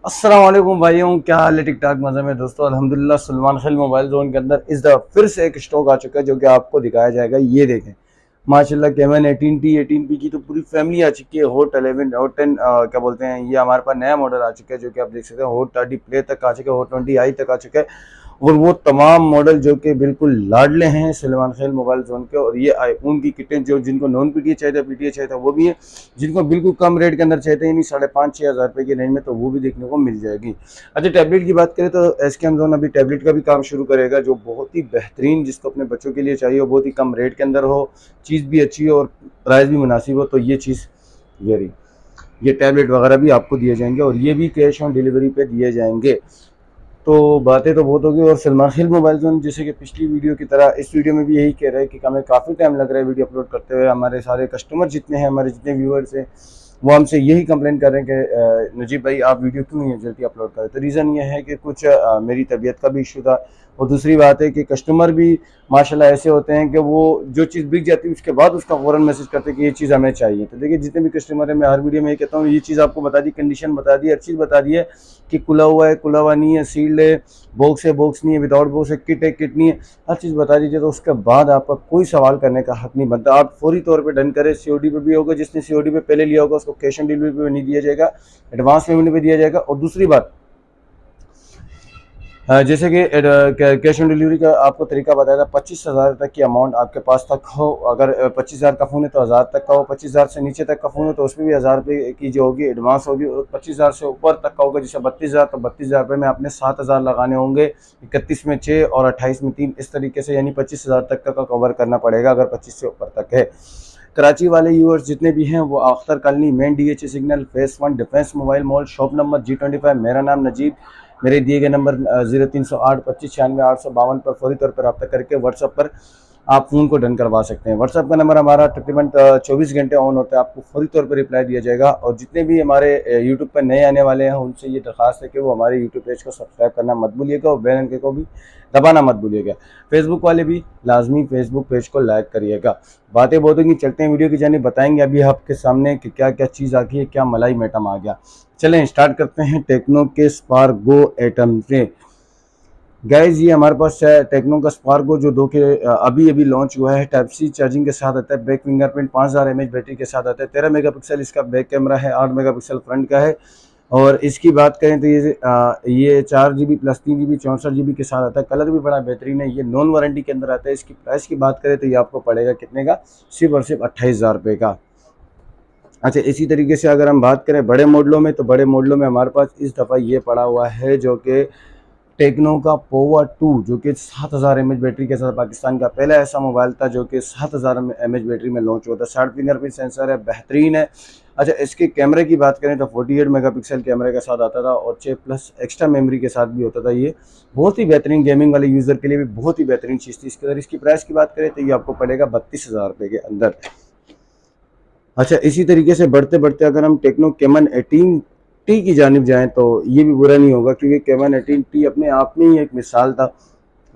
अस्सलाम वालेकुम भाइयों, क्या हाल है? टिक टाक मज़े में दोस्तों। अल्हम्दुलिल्लाह सलमान खिल मोबाइल जोन के अंदर इस दफ़ा फिर से एक स्टॉक आ चुका है जो कि आपको दिखाया जाएगा। ये देखें माशाल्लाह, केवन 18T 18P की तो पूरी फैमिली आ चुकी है। हॉट 11 हॉट 10 क्या बोलते हैं, ये हमारे पास नया मॉडल आ चुका है जो कि आप देख सकते हैं। हॉट 30 प्ले तक आ चुका है, हॉट 20i तक आ चुका है। और वो तमाम मॉडल जो कि बिल्कुल लाडले हैं सलमान खैल मोबाइल जोन के। और ये आईफोन की किटें जो जिनको नॉन पीटीए चाहिए था, पीटीए चाहिए था, वो भी है। जिनको बिल्कुल कम रेट के अंदर चाहिए थे, यानी 5,500-6,000 रुपये की रेंज में, तो वो भी देखने को मिल जाएगी। अच्छा, टैबलेट की बात करें तो एसकेएम जोन अभी टैबलेट का भी काम शुरू करेगा, जो बहुत ही बेहतरीन, जिसको अपने बच्चों के लिए चाहिए हो, बहुत ही कम रेट के अंदर हो, चीज़ भी अच्छी हो और प्राइस भी मुनासिब हो, तो ये चीज़ ये रही। ये टैबलेट वगैरह भी आपको दिए जाएंगे और ये भी कैश ऑन डिलीवरी पे दिए जाएंगे। तो बातें तो बहुत होगी। और सलमान खिल मोबाइल जोन जैसे कि पिछली वीडियो की तरह इस वीडियो में भी यही कह रहा है कि हमें काफ़ी टाइम लग रहा है वीडियो अपलोड करते हुए। हमारे सारे कस्टमर जितने हैं, हमारे जितने व्यूअर्स हैं, वो हमसे यही कंप्लेन कर रहे हैं कि नजीब भाई आप वीडियो क्यों नहीं जल्दी अपलोड करें। तो रीज़न ये है कि कुछ मेरी तबीयत का भी इशू था। और दूसरी बात है कि कस्टमर भी माशाल्लाह ऐसे होते हैं कि वो जो चीज़ बिक जाती है उसके बाद उसका फ़ौरन मैसेज करते हैं कि ये चीज़ हमें चाहिए। तो देखिए, जितने भी कस्टमर है, मैं हर वीडियो में ये कहता हूँ, ये चीज़ आपको बता दी, कंडीशन बता दी, हर चीज़ बता दी है कि खुला हुआ है, खुला हुआ नहीं है, सील्ड है, बॉक्स है, बॉक्स नहीं है, विदाउट बॉक्स है, किट है, किट नहीं है, हर चीज़ बता दीजिए। तो उसके बाद आपका कोई सवाल करने का हक नहीं बनता। आप फौरी तौर पे डन करें। सीओडी पे भी होगा, जिसने सीओडी पे पहले लिया होगा उसको कैश ऑन डिलीवरी पे नहीं दिया जाएगा, एडवांस पेमेंट पे दिया जाएगा। और दूसरी बात, जैसे कि कैश ऑन डिलीवरी का आपको तरीका बताया था। 25,000 तक की अमाउंट आपके पास तक हो, अगर 25,000 का फ़ोन है तो 1,000 तक का हो, 25,000 से नीचे तक का फ़ोन है तो उसमें भी 1,000 रुपये की जो होगी एडवांस होगी। और 25,000 से ऊपर तक का होगा, जैसे 32,000, तो 32,000 रुपये में आपने 7,000 लगाने होंगे, 31 में 6 और 28 में 3, इस तरीके से, यानी 25,000 तक का कवर करना पड़ेगा अगर 25 से ऊपर तक है। कराची वाले यूवर्स जितने भी हैं वो Akhtar colony, main DHA signal, face 1, defence mobile mall, shop number G25। मेरा नाम नजीब। मेरे दिए गए नंबर 0308 25 96 852 पर फौरी तौर पर रब्ता करके व्हाट्सएप पर आप फ़ोन को डन करवा सकते हैं। व्हाट्सएप का नंबर हमारा तकरीबन 24 घंटे ऑन होता है, आपको फौरी तौर पर रिप्लाई दिया जाएगा। और जितने भी हमारे यूट्यूब पर नए आने वाले हैं उनसे ये दरख्वास्त है कि वो हमारे यूट्यूब पेज को सब्सक्राइब करना मत भूलिएगा और बेल आइकन को भी दबाना मत भूलिएगा। फेसबुक वाले भी लाजमी फेसबुक पेज को लाइक करिएगा। बातें बहुत होंगी, चलते हैं वीडियो की जानिब। बताएंगे अभी आपके सामने कि क्या क्या चीज़ आ गई है, क्या मलाई मैटम आ गया। चलें स्टार्ट करते हैं टेक्नो के स्पार्क गो एटम से। गाइज, ये हमारे पास है टेक्नो का स्पार्क गो, जो अभी अभी लॉन्च हुआ है। टाइप सी चार्जिंग के साथ आता है, बैक फिंगरप्रिंट, 5000 mAh बैटरी के साथ आता है, 13 मेगापिक्सल इसका बैक कैमरा है, 8 मेगापिक्सल फ्रंट का है। और इसकी बात करें तो ये 4 GB प्लस 3 GB 64 GB के साथ आता है। कलर भी बड़ा बेहतरीन है। ये नॉन वारंटी के अंदर आता है। इसकी प्राइस की बात करें तो ये आपको पड़ेगा कितने का? सिर्फ और सिर्फ 28,000 रुपये का। अच्छा, इसी तरीके से अगर हम बात करें बड़े मॉडलों में, तो बड़े मॉडलों में हमारे पास इस दफ़ा ये पड़ा हुआ है जो कि टेक्नो का पोवा 2, जो कि 7,000 mAh बैटरी के साथ पाकिस्तान का पहला ऐसा मोबाइल था जो कि 7,000 mAh बैटरी में लॉन्च हुआ था। 60 फिंगरप्रिंट सेंसर है, बेहतरीन है। अच्छा, इसके कैमरे की बात करें तो 48 मेगापिक्सल कैमरे के साथ आता था और 6 प्लस एक्स्ट्रा मेमोरी के साथ भी होता था। ये बहुत ही बेहतरीन, गेमिंग वाले यूज़र के लिए भी बहुत ही बेहतरीन चीज़ थी। इसके अंदर इसकी प्राइस की बात करें तो ये आपको पड़ेगा 32,000 रुपये के अंदर। अच्छा, इसी तरीके से बढ़ते बढ़ते अगर हम टेक्नो केमन 18T की जानिब जाएं तो ये भी बुरा नहीं होगा, क्योंकि केमन 18T अपने आप में ही एक मिसाल था।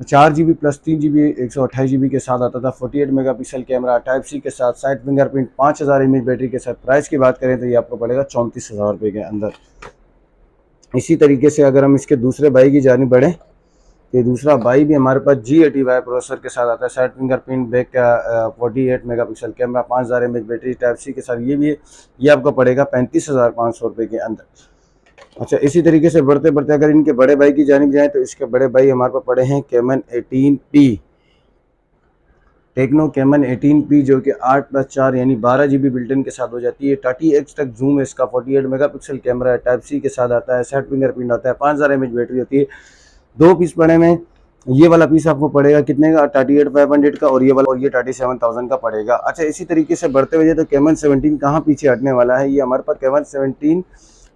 4 GB प्लस 3 GB 128 GB के साथ आता था, 48 मेगापिक्सल कैमरा, टाइप सी के साथ, साइड फिंगरप्रिंट, 5000 mAh बैटरी के साथ। प्राइस की बात करें तो ये आपको पड़ेगा 34,000 रुपये के अंदर। इसी तरीके से अगर हम इसके दूसरे भाई की जानिब बढ़ें, ये दूसरा बाई भी हमारे पास G80Y प्रोसेसर के साथ आता है, साइड फिंगरप्रिंट, बैक का 48 megapixel camera, 5000 mAh battery, type C के साथ। ये भी है, ये आपको पड़ेगा 35,500 रुपये के अंदर। अच्छा, इसी तरीके से बढ़ते बढ़ते अगर इनके बड़े भाई की जानिब जाएँ तो इसके बड़े भाई हमारे पास पड़े हैं केमन 18P। टेक्नो केमन 18P जो कि 8+4 यानी 12 GB बिल्टन के साथ हो जाती है। 30x तक जूम है इसका, 48 मेगापिक्सल कैमरा है, टाइप सी के साथ आता है, साइड फिंगरप्रिंट आता है, 5000 mAh बैटरी होती है। दो पीस पड़े में, ये वाला पीस आपको पड़ेगा कितने का? 38,500 का, और ये वाला, और ये 37,000 का पड़ेगा। अच्छा, इसी तरीके से बढ़ते हुए तो केमन 17 कहाँ पीछे हटने वाला है। ये हमारे पास केमन 17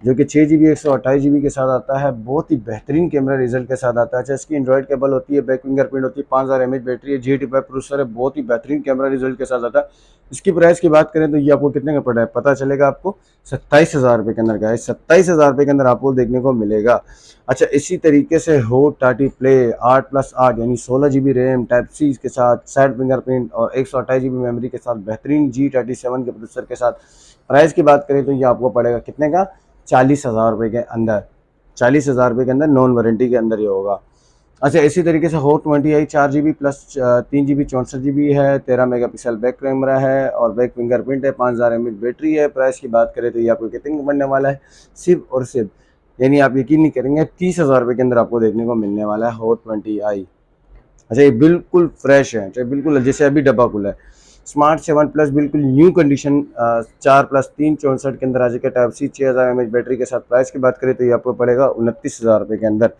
जो कि 6 GB 128 GB के साथ आता है, बहुत ही बेहतरीन कैमरा रिजल्ट के साथ आता है। अच्छा, इसकी एंड्रॉइड केबल होती है, बैक फिंगरप्रिंट होती है, 5000 mAh बैटरी है, G85 प्रोसेसर है, बहुत ही बेहतरीन कैमरा रिजल्ट के साथ आता है। इसकी प्राइस की बात करें तो ये आपको कितने का पड़ा है, पता चलेगा आपको 27,000 रुपये के अंदर का है। 27,000 रुपये के अंदर आपको देखने को मिलेगा। अच्छा, इसी तरीके से हॉट 30 प्ले 8+8 यानी 16 GB रैम, टाइप सी के साथ, साइड फिंगरप्रिंट और 128 GB मेमोरी के साथ, बेहतरीन G37 के प्रोसेसर के साथ। प्राइस की बात करें तो ये आपको पड़ेगा कितने का? 40,000 रुपये के अंदर। 40,000 रुपये के अंदर नॉन वारंटी के अंदर ये होगा। अच्छा, इसी तरीके से hot 20i 4 GB plus 3 GB 64 GB है, 13 मेगापिक्सल बैक कैमरा है और बैक फिंगरप्रिंट है, 5000 mAh बैटरी है। प्राइस की बात करें तो ये आपको कितने का पड़ने वाला है, सिर्फ और सिर्फ, यानी आप यकीन नहीं करेंगे, 30,000 रुपये के अंदर आपको देखने को मिलने वाला है हॉट 20i। अच्छा, ये बिल्कुल फ्रेश है, अच्छा बिल्कुल जैसे अभी डब्बा खुला है। स्मार्ट 7 प्लस बिल्कुल न्यू कंडीशन, 4+3 64 के अंदर आ जाएगा, टाइप सी, 6000 mAh बैटरी के साथ। प्राइस की बात करें तो ये आपको पड़ेगा 29,000 रुपये के अंदर।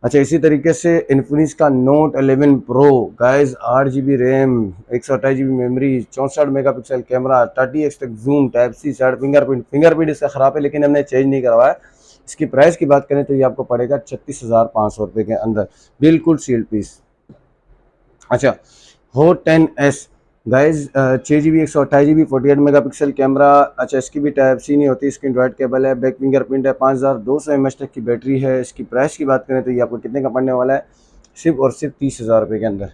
अच्छा, इसी तरीके से इन्फिनिक्स का note 11 pro guys, 8 GB RAM, 128 GB memory, 64 megapixel camera, 30x तक zoom, type C, side fingerprint इसका ख़राब है लेकिन हमने चेंज नहीं करवाया। इसकी प्राइस की बात करें तो ये आपको पड़ेगा 36,500 रुपये के अंदर, बिल्कुल सील्ड पीस। अच्छा, hot 10s guys, 6 GB 128 GB 48 megapixel camera. अच्छा, इसकी भी टाइप सी नहीं होती, इसकी एंड्रॉइड केबल है, बैक फिंगरप्रिंट है, 5200 mAh तक की बैटरी है। इसकी प्राइस की बात करें तो ये आपको कितने का पड़ने वाला है, सिर्फ और सिर्फ 30,000 रुपये के अंदर।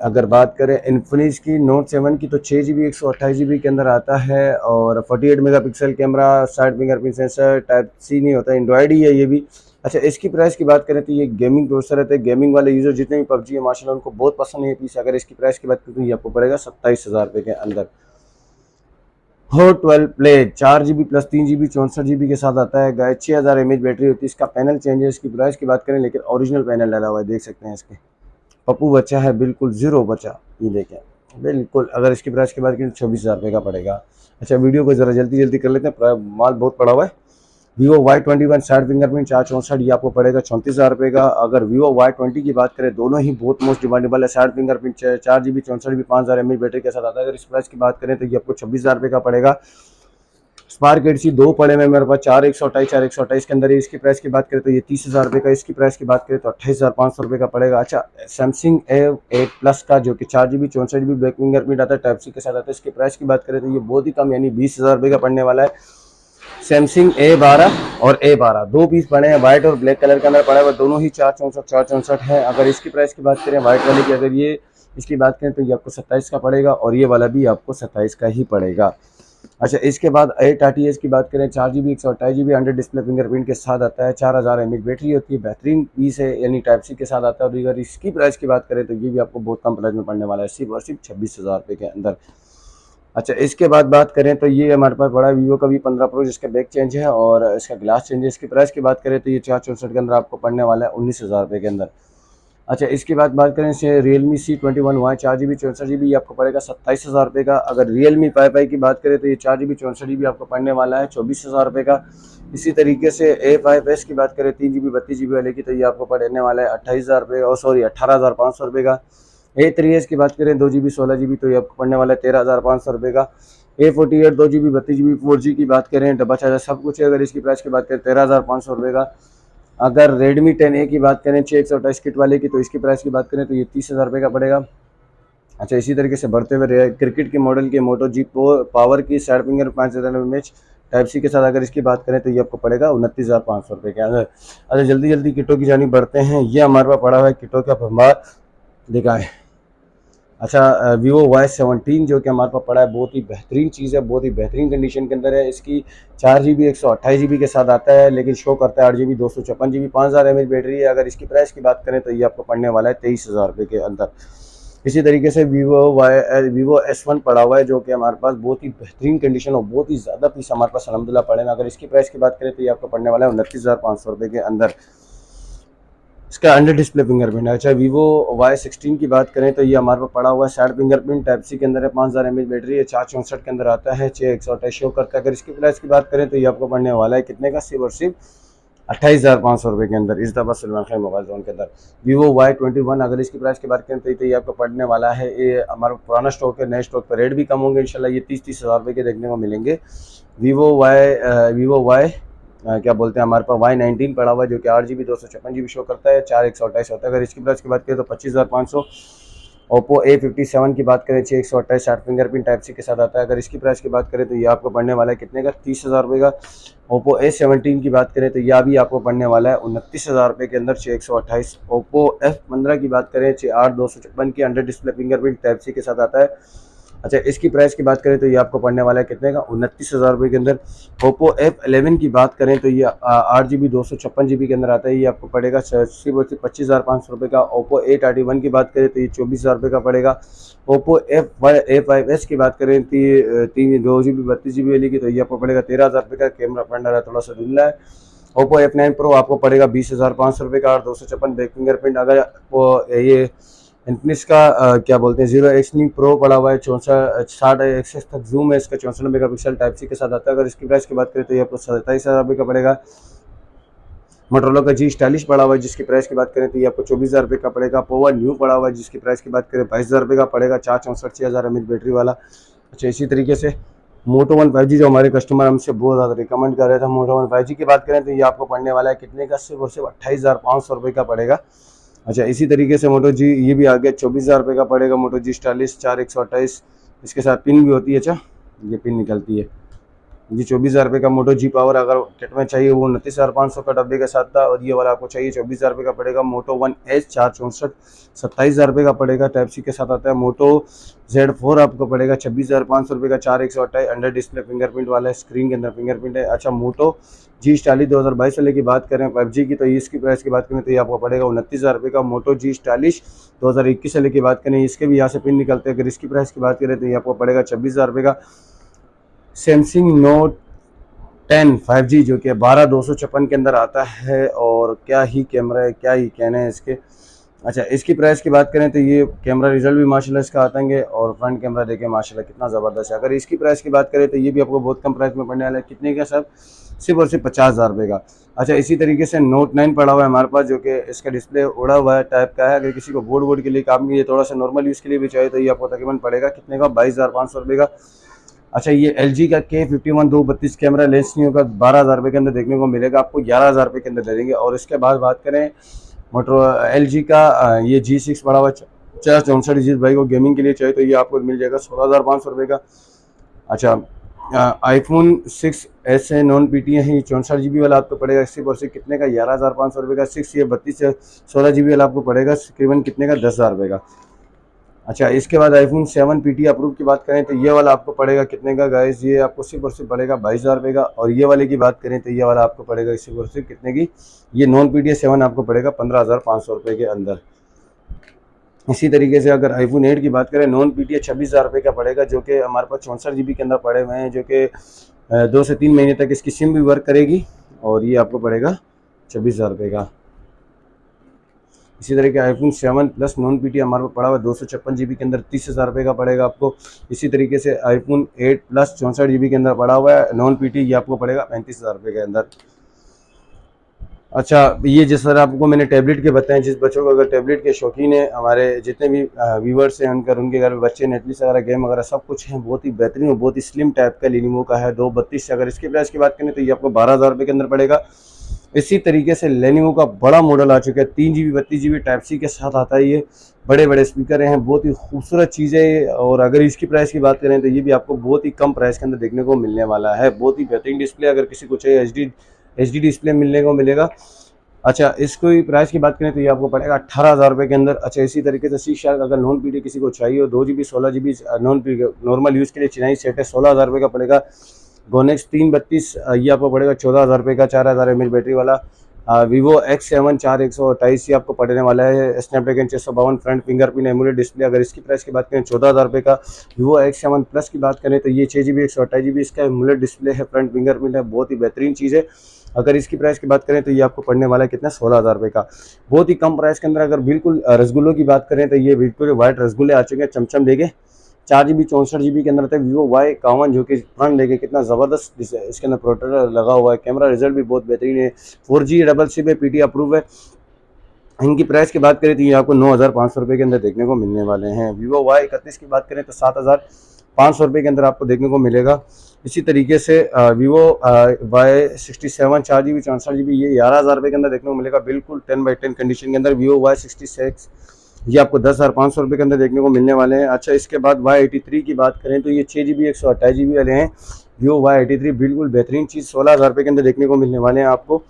अगर बात करें इन्फिनिक्स की नोट 7 की तो 6 GB 128 GB के अंदर आता है और 48 megapixel camera, side fingerprint sensor, type C नहीं होता, एंड्रॉइड ही है ये भी। अच्छा, इसकी प्राइस की बात करें तो ये गेमिंग प्रोसेसर रहता है, गेमिंग वाले यूज़र जितने भी पबजी है माशाल्लाह उनको बहुत पसंद है ये पीस। अगर इसकी प्राइस की बात करें तो ये आपको पड़ेगा 27,000 रुपये के अंदर। Hot 12 play 4 GB plus 3 GB 64 GB के साथ आता है गाइस, 6000 mAh बैटरी होती है। इसका पैनल चेंज है, इसकी प्राइस की बात करें लेकिन ओरिजिनल पैनल डाला हुआ है, देख सकते हैं इसके, पप्पू बच्चा है, बिल्कुल ज़ीरो बचा, ये देखें बिल्कुल। अगर इसकी प्राइस की बात करें तो 26,000 रुपये का पड़ेगा। अच्छा, वीडियो को ज़रा जल्दी कर लेते हैं, माल बहुत पड़ा हुआ है। Vivo Y21 साइड फिंगरप्रिंट 464, ये आपको पड़ेगा 34,000 रुपये का। अगर Vivo Y20 की बात करें, दोनों ही बहुत मोस्ट डिमांडेबल है। Side fingerprint 4 GB 64 GB 5000 mAh battery के साथ आता है। अगर इस प्राइस की बात करें तो ये आपको 26,000 रुपये का पड़ेगा। स्पार्क 8C दो पड़े में मेरे पास, 4 128 के अंदर है। इसकी प्राइस की बात करें तो ये 30,000 रुपये का। इसकी प्राइस की बात करें तो 28,500 रुपये का पड़ेगा। अच्छा, सैमसंग A8 प्लस का जो कि 4 GB 64 GB बैक फिंगरप्रिंट आता है, टाइप सी के साथ आता है। इसकी प्राइस की बात करें तो ये बहुत ही कम, यानी 20,000 रुपये का पड़ने वाला है। सैमसंग A12 और A12 दो पीस पड़े हैं, व्हाइट और ब्लैक कलर के अंदर पड़ा हुआ, दोनों ही 464 है। अगर इसकी प्राइस की बात करें व्हाइट वाले की, अगर ये इसकी बात करें तो ये आपको 27 का पड़ेगा और ये वाला भी आपको 27 का ही पड़ेगा। अच्छा, इसके बाद 830 की बात करें, 4 GB 128 GB under display fingerprint के साथ आता है, 4000 mAh बैटरी होती है, बेहतरीन पीस है, यानी टाइप सी के साथ आता है। और अगर इसकी प्राइस की बात करें तो ये भी आपको बहुत कम प्राइस में पड़ने वाला है, सिर्फ और सिर्फ 26,000 रुपये के अंदर। अच्छा, इसके बाद बात करें तो ये हमारे पास बड़ा वीवो का भी 15 प्रो, जिसका बैक चेंज है और इसका ग्लास चेंज है। इसकी प्राइस की बात करें तो ये 464 के अंदर आपको पड़ने वाला है 19,000 रुपये के अंदर। अच्छा, इसके बाद बात करें से Realme C21Y 4 GB 64 GB, ये आपको पड़ेगा 27,000 रुपये का। अगर Realme 5i की बात करें तो ये 4 GB 64 GB आपको पड़ने वाला है 24,000 रुपये का। इसी तरीके से A5s की बात करें 3 GB 32 GB वाले की तो ये आपको पड़ने वाला है 28,000 रुपये, और सॉरी 18,500 रुपये का। A3s की बात करें 2 GB 16 GB तो ये आपको पड़ने वाला है 13,500 रुपये का। A48 2 GB 32 GB 4G की बात करें, डब्बा चार्जर सब कुछ है, अगर इसकी प्राइस की बात करें 13,500 रुपये का। अगर Redmi 10A की बात करें 6 किट वाले की तो इसकी प्राइस की बात करें तो ये 30,000 रुपये का पड़ेगा। अच्छा, इसी तरीके से बढ़ते हुए क्रिकेट के मॉडल के मोटो जी पावर की side finger 5000 mAh type C के साथ अगर इसकी बात करें तो ये आपको पड़ेगा 29,500 रुपये के अंदर। अच्छा, जल्दी किटों की जानी बढ़ते हैं। ये हमारे पास पड़ा हुआ है किटों का भंडार, दिखाएं। अच्छा, Vivo Y17 जो कि हमारे पास पड़ा है, बहुत ही बेहतरीन चीज़ है, बहुत ही बेहतरीन कंडीशन के अंदर है। इसकी 4 GB 128 GB के साथ आता है, लेकिन शो करता है 8 GB 256 GB 5000 mAh बैटरी है। अगर इसकी प्राइस की बात करें तो ये आपको पड़ने वाला है 23,000 रुपये के अंदर। इसी तरीके से Vivo S1 पड़ा हुआ है जो कि हमारे पास बहुत ही बेहतरीन कंडीशन और बहुत ही ज़्यादा पीस हमारे पास अलहमदुलिल्लाह पड़े हैं। अगर इसकी प्राइस की बात करें तो ये आपको पड़ने वाला है 29,500 रुपये के अंदर। इसका अंडर डिस्प्ले फिंगरप्रिंट है। अच्छा, Vivo Y16 की बात करें तो ये हमारे पास पड़ा हुआ है साइड फिंगरप्रिंट, टाइप सी के अंदर है, 5000 mAh बैटरी है, 464 के अंदर आता है, 6 शो करता है। अगर इसकी प्राइस की बात करें तो ये आपको पड़ने वाला है कितने का, सिर्फ और सिर्फ 28,500 रुपये के अंदर। इस दफ़ा सलमान खान मोबाइल जोन के अंदर Vivo Y21, अगर इसकी प्राइस की बात करें तो ये आपको पड़ने वाला है, ये हमारा पुराना स्टॉक है, नए स्टॉक पर रेट भी कम होंगे इंशाल्लाह, ये 30,000 रुपये के देखने को मिलेंगे। Vivo Y क्या बोलते हैं, हमारे पास Y19 पड़ा हुआ है जो कि 8 GB 256 GB शो करता है, 4 128 होता है। अगर इसकी प्राइस की बात करें तो 25,500। Oppo A57 की बात करें 6 128 60 फिंगरप्रिंट टाइप सी के साथ आता है। अगर इसकी प्राइस की बात करें तो ये आपको पड़ने वाला है कितने का, 30,000 रुपये का। Oppo A17 की बात करें तो यह भी आपको पड़ने वाला है 29,000 रुपये के अंदर, 6 128। Oppo F15 की बात करें 8 256 की under display fingerprint type C के साथ आता है, अच्छा, इसकी प्राइस की बात करें तो ये आपको पड़ने वाला है कितने का, 29,000 रुपये के अंदर। ओप्पो F11 की बात करें तो ये 8 GB 256 GB के अंदर आता है, ये आपको पड़ेगा सिर्फ और सिर्फ 25,500 रुपये का। ओप्पो A31 की बात करें तो ये 24,000 रुपये का पड़ेगा। ओप्पो A5s की बात करें तो ये 2 GB 32 GB वाली की तो ये आपको पड़ेगा 13,000 रुपये का। कैमरा फ्रंट वाला थोड़ा सा धुंधला है। ओप्पो F9 Pro आपको पड़ेगा 20,500 रुपये का और 256 बैक फिंगरप्रिंट। अगर आपको ये इन्फिनिक्स का क्या बोलते हैं 0x प्रो पड़ा हुआ है, 64 60x तक जूम है इसका, 64 मेगापिक्सल टाइप सी के साथ आता है। अगर इसकी प्राइस की बात करें तो ये आपको 27,000 रुपये का पड़ेगा। मोटरोला का G40 पड़ा हुआ है जिसकी प्राइस की बात करें तो ये आपको 24,000 रुपये का पड़ेगा। पोवा न्यू पड़ा हुआ है जिसकी प्राइस की बात करें 22,000 रुपये का पड़ेगा, 464 6000 mAh बैटरी वाला। अच्छा, इसी तरीके से मोटो वन 5G जो हमारे कस्टमर हमसे बहुत ज़्यादा रिकमेंड कर रहे थे, मोटो वन 5G की बात करें तो ये आपको पड़ने वाला है कितने का, सिर्फ और सिर्फ 28,500 रुपये का पड़ेगा। अच्छा, इसी तरीके से मोटो जी ये भी आ गया, 24,000 रुपये का पड़ेगा। मोटो G40 4128, इसके साथ पिन भी होती है। अच्छा, ये पिन निकलती है जी। 24,000 रुपये का मोटो जी पावर अगर किट में चाहिए वो 29,500 का डब्बे के साथ था, और ये वाला आपको चाहिए 24,000 रुपये का पड़ेगा। मोटो वन एच 464 27,000 रुपये का पड़ेगा, टाइप सी के साथ आता है। मोटो Z4 आपको पड़ेगा 26,500 रुपये का, 4128 अंडर डिस्प्ले फिंगरप्रिंट वाला है, स्क्रीन के अंदर फिंगरप्रिंट है। अच्छा, मोटो G40 2022 वाले की बात करें 5G की तो इसकी प्राइस की बात करें तो ये आपको पड़ेगा 29,000 रुपये का। मोटो G40 2021 वाले की बात करें, इसके भी यहाँ से पिन निकलते हैं। अगर इसकी प्राइस की बात करें तो ये आपको पड़ेगा 26,000 रुपये का। सैमसंग नोट 10 5G जो कि 12,256 के अंदर आता है, और क्या ही कैमरा है, क्या ही कहने हैं इसके। अच्छा, इसकी प्राइस की बात करें तो ये कैमरा रिजल्ट भी माशाल्लाह इसका आतेंगे, और फ्रंट कैमरा देखें माशाल्लाह कितना ज़बरदस्त है। अगर इसकी प्राइस की बात करें तो ये भी आपको बहुत कम प्राइस में पड़ने वाला है। कितने का सर, सिर्फ और सिर्फ 50,000 रुपये का। अच्छा, इसी तरीके से नोट 9 पड़ा हुआ है हमारे पास जो कि इसका डिस्प्ले उड़ा हुआ है टाइप का है। अगर किसी को बोर्ड के लिए काम की थोड़ा सा नॉर्मल यूज़ के लिए भी चाहिए तो ये आपको तकरीबन पड़ेगा कितने का, 22,500 रुपये का। अच्छा, ये LG का K51 232 कैमरा लेंस नहीं होगा, 12,000 रुपये के अंदर देखने को मिलेगा, आपको 11,000 रुपये के अंदर दे देंगे। और इसके बाद बात करें मोटो LG का ये G6 बड़ा हुआ 464 जिस भाई को गेमिंग के लिए चाहिए तो ये आपको मिल जाएगा 16,500 रुपये का। अच्छा, iPhone 6s है, नॉन PT है, 64 GB वाला आपको पड़ेगा सिर्फ और सिर्फ कितने का, 11,500 रुपये का। 6 ये 32 16 GB वाला आपको पड़ेगा तकरीबन कितने का, 10,000 रुपये का। अच्छा, इसके बाद iPhone 7 PT अप्रूव की बात करें तो ये वाला आपको पड़ेगा कितने का गाइस, ये आपको सिर्फ और सिर्फ पड़ेगा 22,000 रुपये का। और ये वाले की बात करें तो ये वाला आपको पड़ेगा सिर्फ और सिर्फ कितने की, ये नॉन PT 7 आपको पड़ेगा 15,500 रुपये के अंदर। इसी तरीके से अगर iPhone 8 की बात करें नॉन PT 26,000 रुपये का पड़ेगा, जो कि हमारे पास 64 GB के अंदर पड़े हुए हैं, जो कि 2 से 3 महीने तक इसकी सिम भी वर्क करेगी, और ये आपको पड़ेगा 26,000 रुपये का। इसी तरह के iPhone 7 प्लस नॉन PT हमारे पास पड़ा हुआ 256 GB के अंदर 30,000 रुपये का पड़ेगा आपको। इसी तरीके से iPhone 8 प्लस 64 GB के अंदर पड़ा हुआ है नॉन PT, ये आपको पड़ेगा 35,000 रुपये के अंदर। अच्छा, ये जिस तरह आपको मैंने टैबलेट के बताएं, जिस बच्चों को अगर टैबलेट के शौकीन है, हमारे जितने भी व्यूवर्स हैं उनके घर में बच्चे नेटफ्लिक्स वगैरह गेम वगैरह सब कुछ है, बहुत ही बेहतरीन और बहुत ही स्लिम टाइप का लेनोवो का है 232 से। अगर इसकी प्राइस की बात करें तो ये आपको 12,000 रुपये के अंदर पड़ेगा। इसी तरीके से लेनोवो का बड़ा मॉडल आ चुका है, 3 GB 32 GB टाइप सी के साथ आता है। ये बड़े बड़े स्पीकर हैं, बहुत ही खूबसूरत चीज़ें। और अगर इसकी प्राइस की बात करें तो ये भी आपको बहुत ही कम प्राइस के अंदर देखने को मिलने वाला है। बहुत ही बेहतरीन डिस्प्ले, अगर किसी को चाहिए HD डिस्प्ले मिलने को मिलेगा। अच्छा, इसको प्राइस की बात करें तो ये आपको पड़ेगा 18,000 रुपये के अंदर। अच्छा, इसी तरीके से C शार्क अगर नॉन PT किसी को चाहिए हो 2 GB 16 GB नॉर्मल यूज़ के लिए चिनाई सेट है, 16,000 रुपये का पड़ेगा। गोनेक्स 332 ये आपको पड़ेगा 14,000 रुपये का, 4,000 mAh बैटरी वाला। Vivo X7 4128 ये आपको पड़ने वाला है, Snapdragon 652 front fingerprint AMOLED display. अगर इसकी प्राइस की बात करें 14,000 रुपये का। Vivo X7 प्लस की बात करें तो ये 6 GB 128 GB इसका एमुलेट डिस्प्ले है, फ्रंट फिंगरप्रिंट है, बहुत ही बेहतरीन चीज़ है। अगर इसकी प्राइस की बात करें तो ये आपको पड़ने वाला है कितना, 16,000 रुपये का, बहुत ही कम प्राइस के अंदर। अगर बिल्कुल रसगुल्लों की बात करें तो ये बिल्कुल वाइट रसगुल्ले आ चुके हैं, चमचम देके 4 GB 64 GB के अंदर आता है। Vivo Y51 जो कि फ्रंट देखे कितना ज़बरदस्त इसके अंदर प्रोटेक्टर लगा हुआ है, कैमरा रिजल्ट भी बहुत बेहतरीन है, 4G डबल सिम है, PT अप्रूव है। इनकी प्राइस की बात करें तो ये आपको 9,500 रुपये के अंदर देखने को मिलने वाले हैं। Vivo Y31 की बात करें तो 7,500 रुपये के अंदर आपको देखने को मिलेगा। इसी तरीके से Vivo Y67 4 GB 64 GB ये 11,000 रुपये के अंदर देखने को मिलेगा, बिल्कुल 10/10 कंडीशन के अंदर। Vivo Y66 ये आपको 10,500 रुपये के अंदर देखने को मिलने वाले हैं। अच्छा, इसके बाद Y83 की बात करें तो ये 6 GB 128 GB वाले हैं। Vivo Y83 बिल्कुल बेहतरीन चीज़, 16,000 रुपये के अंदर देखने को मिलने वाले हैं आपको।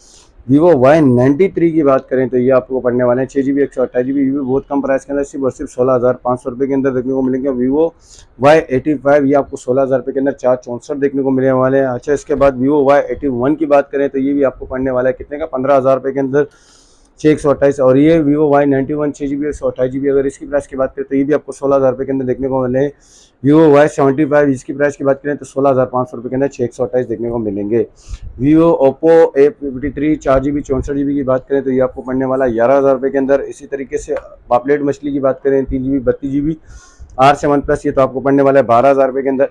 Vivo Y93 की बात करें तो ये आपको पड़ने वाले हैं 6 GB 128 GB। ये भी बहुत कम प्राइस के अंदर सिर्फ और सिर्फ 16,500 रुपये के अंदर देखने को मिलेंगे। Vivo Y85 ये आपको 16,000 रुपये के अंदर 464 देखने को मिलने वाले हैं। अच्छा, इसके बाद Vivo Y81 की बात करें तो ये भी आपको पड़ने वाला है कितने का, 15,000 रुपये के अंदर 6/128। और ये Vivo Y91 6 GB 128 GB, अगर इसकी प्राइस की बात करें तो ये भी आपको 16,000 रुपये के अंदर देखने को मिले। Vivo Y75 इसकी प्राइस की बात करें तो 16,500 रुपये के अंदर 628 देखने को मिलेंगे। Oppo A53 4 GB 64 GB की बात करें तो ये आपको पड़ने वाला 11,000 रुपये के अंदर। इसी तरीके से पापलेट मछली की बात करें 3 GB 32 GB R7 प्लस, ये तो आपको पड़ने वाला है 12,000 रुपये के अंदर।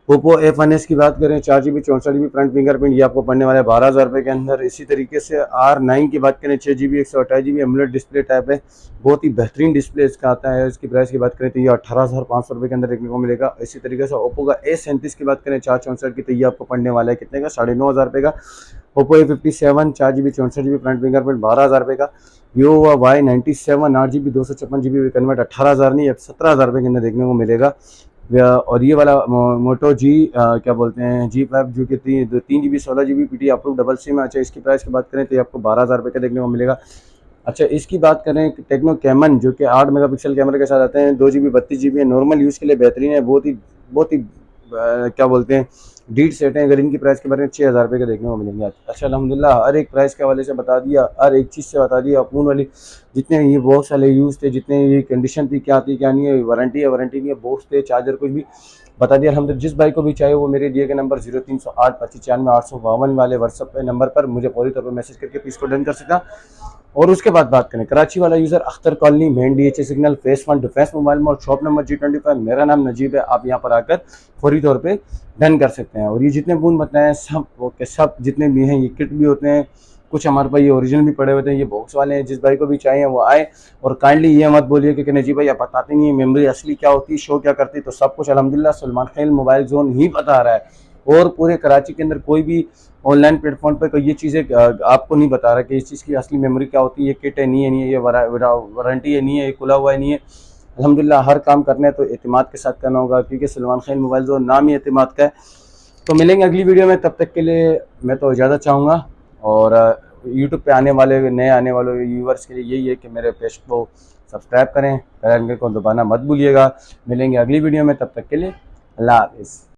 Oppo F1s की बात करें 4 GB 64 GB फ्रंट फिंगरप्रिंट, ये आपको पड़ने वाला है 12,000 रुपये के अंदर। इसी तरीके से R9 की बात करें 6 GB 128 GB AMOLED display type है, बहुत ही बेहतरीन डिस्प्ले इसका आता है। इसकी प्राइस की बात करें तो ये 18,500 रुपये के अंदर देखने को मिलेगा। इसी तरीके से Oppo का A37 की बात करें 464 की, तो ये आपको पड़ने वाला है कितने का, 9,500 रुपये का। Oppo A57 4 GB 64 GB front fingerprint 12,000 रुपये का। Vivo Y97 8 GB 256 GB convert 18,000 नहीं, अब 17,000 रुपये के अंदर देखने को मिलेगा। और ये वाला मोटो जी क्या बोलते हैं G5 जो कि 3 GB 16 GB PT approve double SIM. अच्छा, इसकी प्राइस की बात करें तो ये आपको 12,000 रुपये का देखने को मिलेगा। अच्छा, इसकी बात करें टेक्नो कैमन जो कि 8 मेगापिक्सल कैमरे के साथ आते हैं, 2 GB 32 GB है, नॉर्मल यूज़ के लिए बेहतरीन है, बहुत ही क्या बोलते हैं डीट सेट है। अगर इनकी प्राइस के बारे में 6,000 रुपये के देखने को मिलेंगे। अच्छा, अल्हम्दुलिल्लाह हर एक प्राइस के हवाले से बता दिया, हर एक चीज़ से बता दिया। अपूर्ण वाली जितने ये बॉक्स वाले यूज़ थे, जितने ये कंडीशन थी, क्या थी क्या नहीं है, वारंटी नहीं है, बॉक्स थे, चार्जर, कुछ भी बता दिया अल्हम्दुलिल्लाह। जिस भाई को भी चाहिए वो मेरे दिए गए नंबर 0308 25 852 वाले व्हाट्सअप पे नंबर पर मुझे पूरी तौर पर मैसेज करके पीस को डन कर सकता। और उसके बाद बात करें कराची वाला user Akhtar colony main DHA signal face 1 defence mobile mall shop number G25। मेरा नाम नजीब है, आप यहाँ पर आकर फौरी तौर पे डन कर सकते हैं। और ये जितने फ़ोन बताए हैं सब ओके, सब जितने भी हैं ये किट भी होते हैं, कुछ हमारे पास ये ओरिजिनल भी पड़े हुए थे, ये बॉक्स वाले हैं। जिस भाई को भी चाहिए वो आए। और काइंडली ये मत बोलिए कि नजीब भाई आप बताते नहीं है मेमोरी असली क्या होती है, शो क्या करती है। तो सब कुछ अल्हम्दुलिल्लाह सलमान खेल मोबाइल जोन ही बता रहा है। और पूरे कराची के अंदर कोई भी ऑनलाइन प्लेटफॉर्म पर कोई ये चीज़ें आपको नहीं बता रहा कि इस चीज़ की असली मेमोरी क्या होती है, ये किट है नहीं है, नहीं है, ये वारंटी है नहीं है, ये खुला हुआ है नहीं है। अल्हम्दुलिल्लाह हर काम करना है तो एतमाद के साथ करना होगा, क्योंकि सलमान खेल मोबाइल जोन नाम ही एतमाद का है। तो मिलेंगे अगली वीडियो में, तब तक के लिए मैं तो इजाज़त चाहूँगा। और यूट्यूब पे आने वाले नए आने वाले व्यूवर्स के लिए यही है कि मेरे पेज को सब्सक्राइब करें, बेल आइकन को दबाना मत भूलिएगा। मिलेंगे अगली वीडियो में, तब तक के लिए अल्लाह हाफिज़।